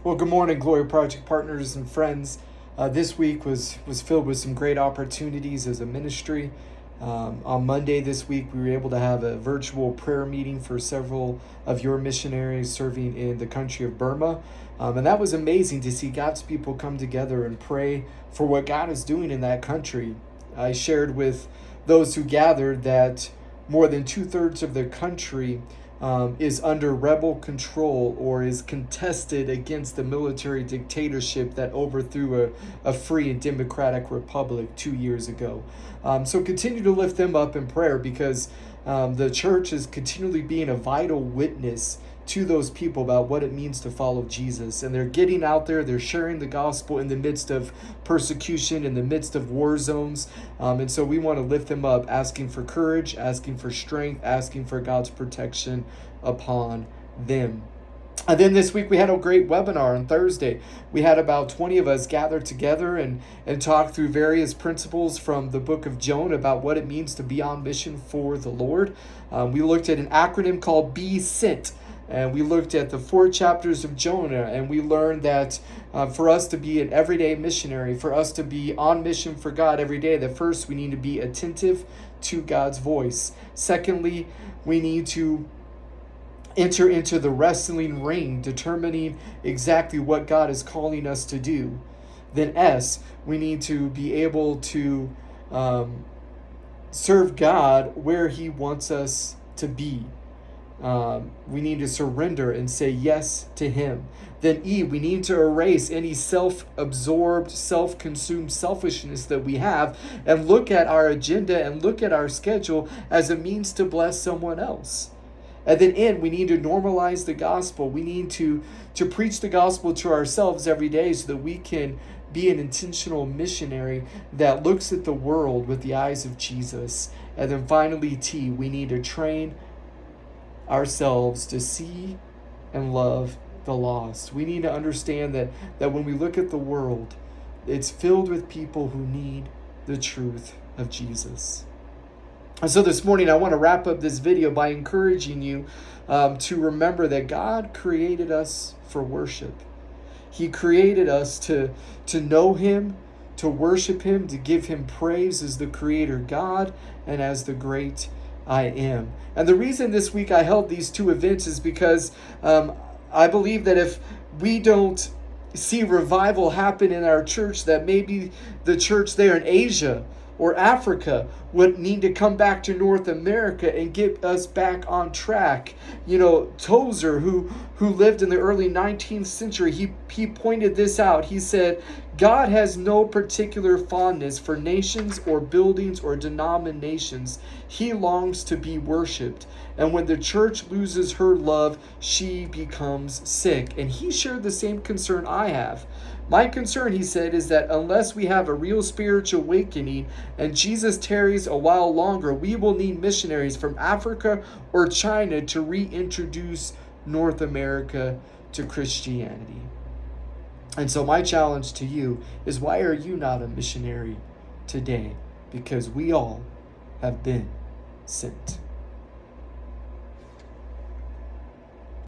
Well, good morning, Glory Project partners and friends. This week was filled with some great opportunities as a ministry. On Monday this week, we were able to have a virtual prayer meeting for several of your missionaries serving in the country of Burma. And that was amazing to see God's people come together and pray for what God is doing in that country. I shared with those who gathered that more than two-thirds of the country is under rebel control or is contested against the military dictatorship that overthrew a free and democratic republic 2 years ago. So continue to lift them up in prayer because the church is continually being a vital witness to those people about what it means to follow Jesus. And they're getting out there, they're sharing the gospel in the midst of persecution, in the midst of war zones. And so we want to lift them up, asking for courage, asking for strength, asking for God's protection upon them. And then this week we had a great webinar on Thursday. We had about 20 of us gathered together and talk through various principles from the book of Jonah about what it means to be on mission for the Lord. We looked at an acronym called Be Sent. And we looked at the 4 chapters of Jonah, and we learned that for us to be an everyday missionary, for us to be on mission for God every day, that first we need to be attentive to God's voice. Secondly, we need to enter into the wrestling ring, determining exactly what God is calling us to do. Then S, we need to be able to serve God where He wants us to be. We need to surrender and say yes to Him. Then E, we need to erase any self-absorbed, self-consumed selfishness that we have and look at our agenda and look at our schedule as a means to bless someone else. And then N, we need to normalize the gospel. We need to preach the gospel to ourselves every day so that we can be an intentional missionary that looks at the world with the eyes of Jesus. And then finally T, we need to train ourselves to see and love the lost. We need to understand that when we look at the world, it's filled with people who need the truth of Jesus. And so this morning, I want to wrap up this video by encouraging you to remember that God created us for worship. He created us to know Him, to worship Him, to give Him praise as the Creator God and as the great I am. And the reason this week I held these 2 events is because I believe that if we don't see revival happen in our church, that maybe the church there in Asia or Africa would need to come back to North America and get us back on track. You know, Tozer, who lived in the early 19th century, he pointed this out. He said, God has no particular fondness for nations or buildings or denominations. He longs to be worshipped. And when the church loses her love, she becomes sick. And he shared the same concern I have. My concern, he said, is that unless we have a real spiritual awakening and Jesus tarries a while longer, we will need missionaries from Africa or China to reintroduce North America to Christianity. And so my challenge to you is, why are you not a missionary today? Because we all have been sent.